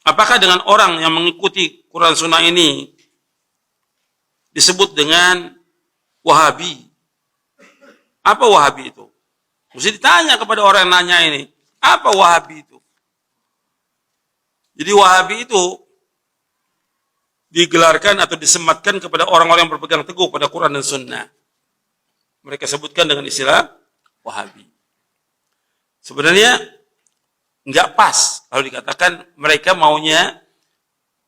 Apakah dengan orang yang mengikuti Quran Sunnah ini disebut dengan Wahabi? Apa Wahabi itu? Mesti ditanya kepada orang yang nanya ini. Apa Wahabi itu? Jadi Wahabi itu digelarkan atau disematkan kepada orang-orang yang berpegang teguh pada Quran dan Sunnah. Mereka sebutkan dengan istilah Wahabi. Sebenarnya nggak pas kalau dikatakan mereka maunya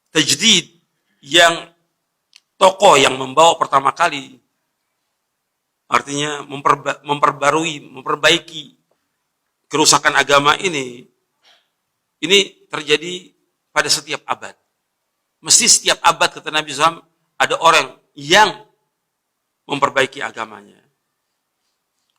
tajdid yang tokoh yang membawa pertama kali. Artinya memperbarui, memperbaiki kerusakan agama ini. Ini terjadi pada setiap abad. Mesti setiap abad, kata Nabi SAW, ada orang yang memperbaiki agamanya.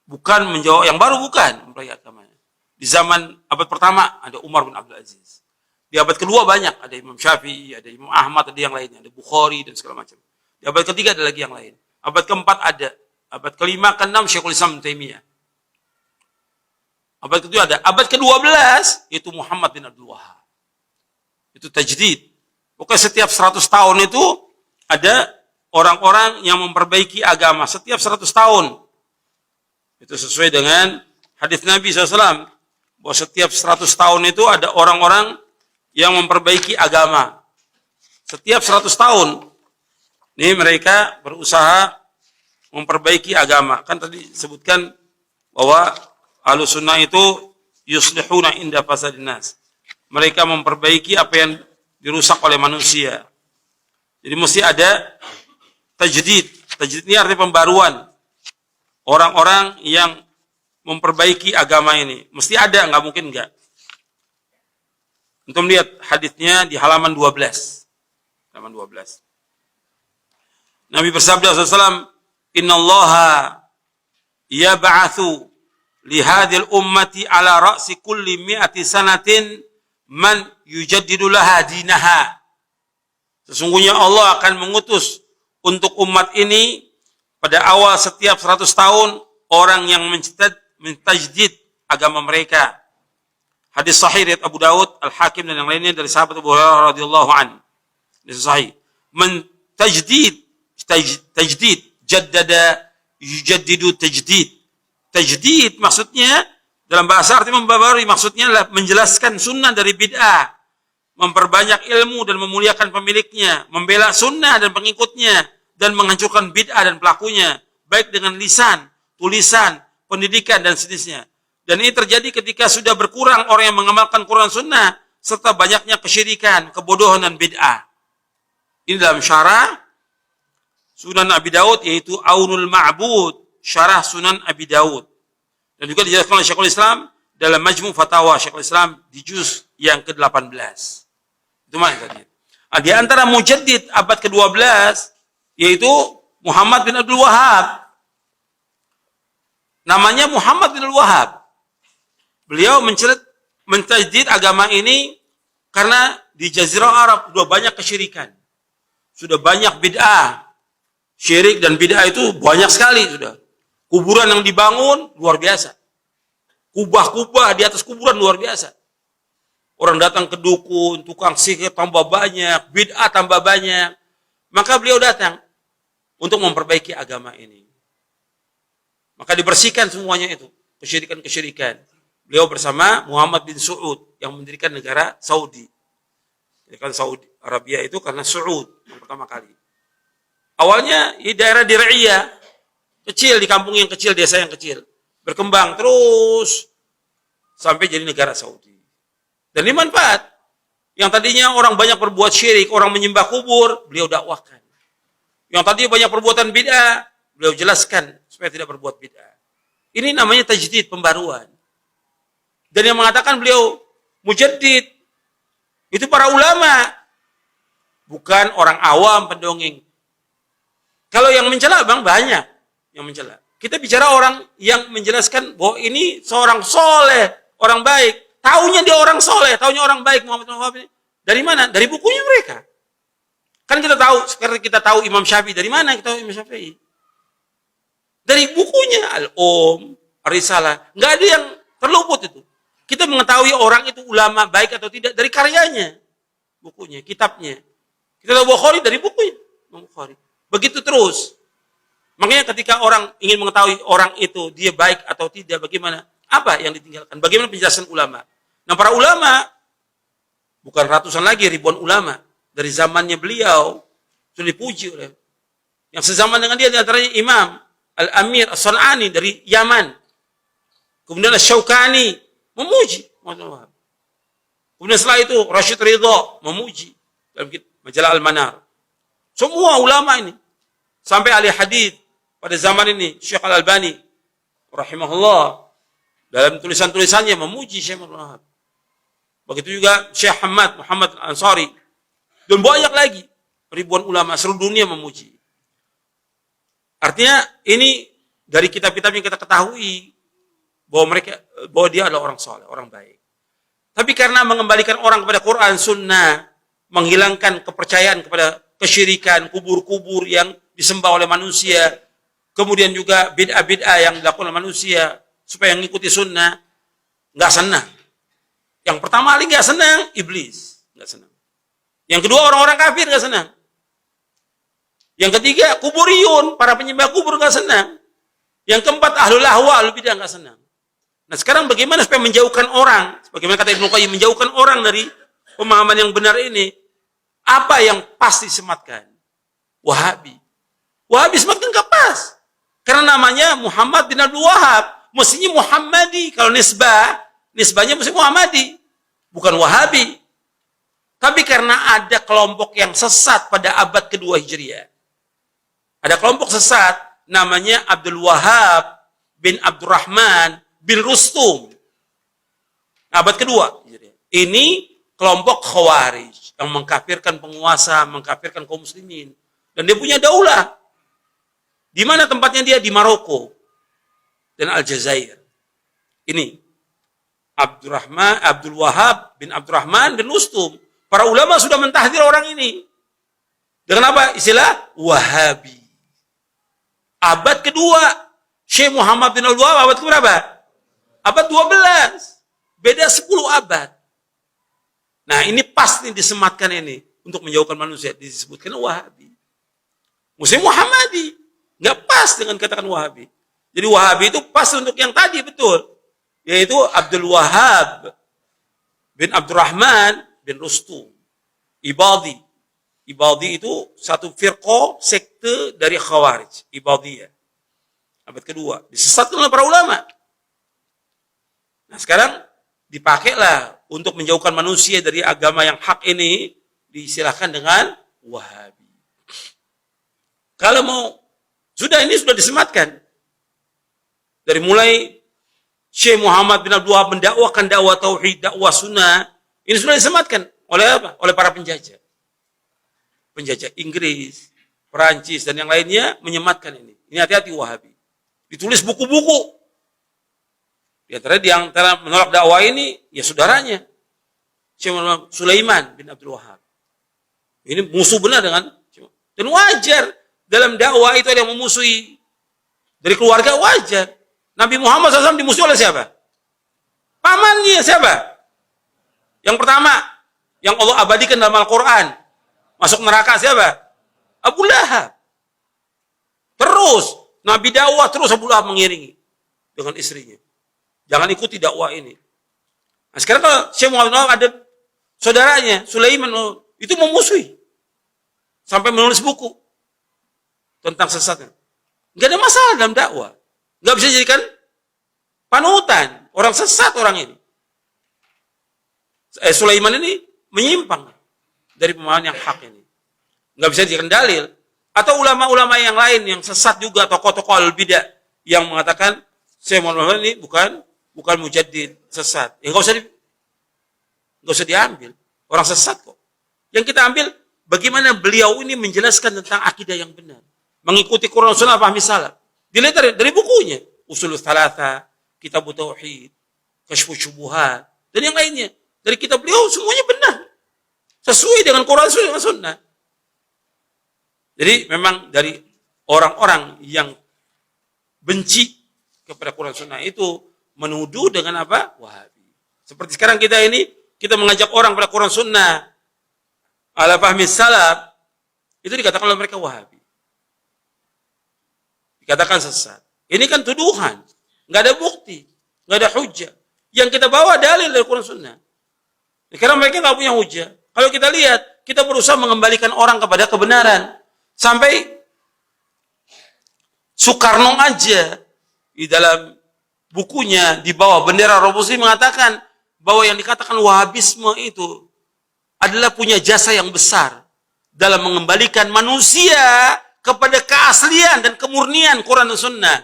Bukan menjawab, yang baru bukan memperbaiki agamanya. Di zaman abad pertama ada Umar bin Abdul Aziz. Di abad kedua banyak, ada Imam Syafi'i, ada Imam Ahmad, ada yang lainnya, ada Bukhari dan segala macam. Di abad ketiga ada lagi yang lain. Abad keempat ada, abad kelima, keenam Syekhul Islam Taimiyah. Abad kedua ada, abad ke-12 itu Muhammad bin Abdul Wahab. Itu tajdid. Pokoknya setiap 100 tahun itu ada orang-orang yang memperbaiki agama. Setiap 100 tahun. Itu sesuai dengan hadis Nabi SAW. Bahwa setiap 100 tahun itu ada orang-orang yang memperbaiki agama. Setiap 100 tahun. Ini mereka berusaha memperbaiki agama. Kan tadi sebutkan bahwa Ahlussunnah itu yuslihuna inda fasadin nas. Mereka memperbaiki apa yang dirusak oleh manusia. Jadi mesti ada tajdid. Tajdid ini artinya pembaruan. Orang-orang yang memperbaiki agama ini. Mesti ada, nggak mungkin nggak. Untuk melihat hadisnya di halaman 12. Halaman 12. Nabi bersabda SAW, Innallaha yab'athu lihadil ummati ala ra'si kulli mi'ati sanatin man yujaddidu laha dinaha. Sesungguhnya Allah akan mengutus untuk umat ini pada awal setiap 100 tahun orang yang mentajdid agama mereka. Hadis sahih riwayat Abu Daud, Al-Hakim dan yang lainnya dari sahabat Abu Hurairah radhiyallahu anhu. Hadis sahih. Mentajdid, tajdid, jaddada yujaddidu tajdid. Tajdid maksudnya dalam bahasa arti membabarui, maksudnya adalah menjelaskan sunnah dari bid'ah, memperbanyak ilmu dan memuliakan pemiliknya, membela sunnah dan pengikutnya, dan menghancurkan bid'ah dan pelakunya, baik dengan lisan, tulisan, pendidikan, dan sejenisnya. Dan ini terjadi ketika sudah berkurang orang yang mengamalkan Quran Sunnah, serta banyaknya kesyirikan, kebodohan, dan bid'ah. Ini dalam syarah Sunan Abi Daud, yaitu Aunul Ma'bud, syarah Sunan Abi Daud. Dan juga dijelaskan oleh Syekhul Islam dalam Majmu' Fatawa Syekhul Islam di juz yang ke-18. Itu mana tadi? Di antara mujaddid abad ke-12 yaitu Muhammad bin Abdul Wahab. Namanya Muhammad bin Abdul Wahab. Beliau mentajdid agama ini karena di Jazirah Arab sudah banyak kesyirikan. Sudah banyak bid'ah. Syirik dan bid'ah itu banyak sekali sudah. Kuburan yang dibangun luar biasa. Kubah-kubah di atas kuburan luar biasa. Orang datang ke dukun, tukang sihir tambah banyak, bid'ah tambah banyak. Maka beliau datang untuk memperbaiki agama ini. Maka dibersihkan semuanya itu, kesyirikan-kesyirikan. Beliau bersama Muhammad bin Saud yang mendirikan negara Saudi. Kan Saudi Arabia itu karena Saud yang pertama kali. Awalnya di daerah Dir'iyah, kecil, di kampung yang kecil, desa yang kecil. Berkembang terus sampai jadi negara Saudi. Dan ini manfaat. Yang tadinya orang banyak berbuat syirik, orang menyembah kubur, beliau dakwahkan. Yang tadinya banyak perbuatan bid'ah, beliau jelaskan supaya tidak berbuat bid'ah. Ini namanya tajdid, pembaruan. Dan yang mengatakan beliau mujaddid, itu para ulama. Bukan orang awam pendongeng. Kalau yang mencela bang banyak yang mencela. Kita bicara orang yang menjelaskan bahwa ini seorang soleh, orang baik. Taunya dia orang soleh, taunya orang baik Muhammad bin Wahab. Dari mana? Dari bukunya mereka. Kan kita tahu, seperti kita tahu Imam Syafi'i. Dari mana kita tahu Imam Syafi'i? Dari bukunya Al-Om, Ar-Risalah. Nggak ada yang terluput itu. Kita mengetahui orang itu ulama baik atau tidak dari karyanya. bukunya, kitabnya. Kita tahu Bukhari dari bukunya, Bukhari. Begitu terus. Makanya ketika orang ingin mengetahui orang itu dia baik atau tidak, bagaimana? Apa yang ditinggalkan? Bagaimana penjelasan ulama? Nah, para ulama bukan ratusan lagi, ribuan ulama dari zamannya beliau sudah dipuji oleh yang sezaman dengan dia, di antaranya Imam Al-Amir As-San'ani dari Yaman. Kemudian Asy-Syaukani memuji. Kemudian setelah itu Rashid Ridha memuji dalam majalah Al-Manar. Semua ulama ini sampai ahli hadis pada zaman ini Syekh Al-Albani rahimahullah dalam tulisan-tulisannya memuji Syekh Muhammad Wahab. Begitu juga Syekh Muhammad Al-Ansari dan banyak lagi ribuan ulama seluruh dunia memuji. Artinya ini dari kitab-kitab yang kita ketahui bahwa dia adalah orang soleh, orang baik. Tapi karena mengembalikan orang kepada Quran, Sunnah, menghilangkan kepercayaan kepada kesyirikan, kubur-kubur yang disembah oleh manusia, kemudian juga bid'ah-bid'ah yang dilakukan oleh manusia supaya mengikuti Sunnah, nggak senang. Yang pertama kali nggak senang, iblis, nggak senang. Yang kedua orang-orang kafir nggak senang. Yang ketiga, kuburiyun, para penyembah kubur nggak senang. Yang keempat, ahlul ahwa, ahlul bidah nggak senang. Nah sekarang bagaimana supaya menjauhkan orang, bagaimana kata Ibnu Qayyim, menjauhkan orang dari pemahaman yang benar ini? Apa yang pasti disematkan? Wahabi. Wahabi sematkan nggak pas. Karena namanya Muhammad bin Abdul Wahab, mestinya Muhammadi. Kalau nisbahnya mesti Muhammadi, bukan Wahabi. Tapi karena ada kelompok yang sesat pada abad kedua Hijriah. Ada kelompok sesat namanya Abdul Wahab bin Abdurrahman bin Rustum. Abad kedua. Ini kelompok Khawarij yang mengkafirkan penguasa, mengkafirkan kaum muslimin. Dan dia punya daulah. Di mana tempatnya dia? Di Maroko dan Aljazair. Ini Abdul Wahab bin Abdurrahman bin Rustum. Para ulama sudah mentahdir orang ini. Dengan apa? Istilah Wahabi. Abad kedua, Syekh Muhammad bin Abdul Wahab abad keberapa? Abad 12. Beda 10 abad. Nah ini pasti disematkan ini untuk menjauhkan manusia. Disebutkan Wahabi. Muslim Muhammadi. Nggak pas dengan katakan Wahabi. Jadi Wahabi itu pas untuk yang tadi, betul. Yaitu Abdul Wahab bin Abdurrahman bin Rustum. Ibadi. Ibadi itu satu firqah sekte dari Khawarij. Ibadiyah. Abad kedua. Disesatkan oleh para ulama. Nah sekarang dipakailah untuk menjauhkan manusia dari agama yang hak ini. Diistilahkan dengan Wahabi. Kalau mau, ini sudah disematkan. Dari mulai Syekh Muhammad bin Abdul Wahab mendakwakan dakwah tauhid, dakwah sunnah. Ini sudah disematkan oleh apa? Oleh para penjajah. Penjajah Inggris, Perancis, dan yang lainnya menyematkan ini. Ini hati-hati Wahabi. Ditulis buku-buku. Di antara menolak dakwah ini, ya saudaranya. Syekh Sulaiman bin Abdul Wahab. Ini musuh benar dengan. Dan wajar. Dalam dakwah itu ada yang memusuhi. Dari keluarga wajar. Nabi Muhammad SAW dimusuhi oleh siapa? Pamannya siapa? Yang pertama. Yang Allah abadikan dalam Al-Quran. Masuk neraka siapa? Abu Lahab. Terus Nabi dakwah terus Abu Lahab mengiringi dengan istrinya. Jangan ikuti dakwah ini. Nah sekarang kalau Syekh Muhammad ada saudaranya Sulaiman itu memusuhi sampai menulis buku tentang sesatnya. Enggak ada masalah dalam dakwah. Enggak bisa dijadikan panutan. Orang sesat orang ini. Sulaiman ini menyimpang dari pemahaman yang hak ini. Nggak bisa dijadikan dalil. Atau ulama-ulama yang lain yang sesat juga, tokoh-tokoh al-bidah yang mengatakan Syekh Muhammad ini bukan mujaddid, sesat. Ya nggak usah diambil. Orang sesat kok. Yang kita ambil bagaimana beliau ini menjelaskan tentang akidah yang benar. Mengikuti Quran Sunnah pahami salaf. Dilihat dari bukunya. Ushul Tsalatsa, Kitab Tauhid, Kasyfus Syubuhat, dan yang lainnya. Dari kitab beliau semuanya benar. Sesuai dengan Quran Sunnah. Jadi memang dari orang-orang yang benci kepada Quran Sunnah itu menuduh dengan apa? Wahabi. Seperti sekarang kita ini, kita mengajak orang pada Quran Sunnah. ala fahmi salaf, itu dikatakan oleh mereka Wahabi. Dikatakan sesat. Ini kan tuduhan. Nggak ada bukti. Nggak ada hujah. Yang kita bawa dalil dari Quran Sunnah. Karena mereka nggak punya hujah. Kalau kita lihat, kita berusaha mengembalikan orang kepada kebenaran. Sampai Soekarno aja di dalam bukunya di bawah bendera revolusi mengatakan bahwa yang dikatakan Wahabisme itu adalah punya jasa yang besar dalam mengembalikan manusia kepada keaslian dan kemurnian Quran dan Sunnah.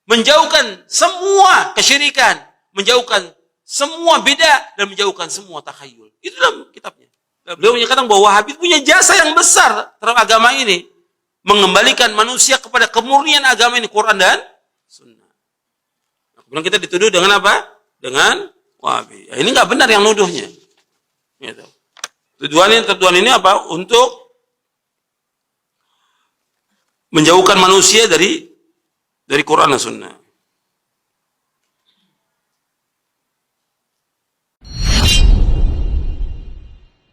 Menjauhkan semua kesyirikan, menjauhkan semua beda, dan menjauhkan semua takhayul. Itu dalam kitabnya. Beliau menyatakan bahwa Wahabi punya jasa yang besar terhadap agama ini. Mengembalikan manusia kepada kemurnian agama ini, Quran dan Sunnah. Nah, kemudian kita dituduh dengan apa? Dengan Wahabi. Ya, ini nggak benar yang nuduhnya. Gitu. Tuduhan ini apa? Untuk menjauhkan manusia dari Quran dan Sunnah.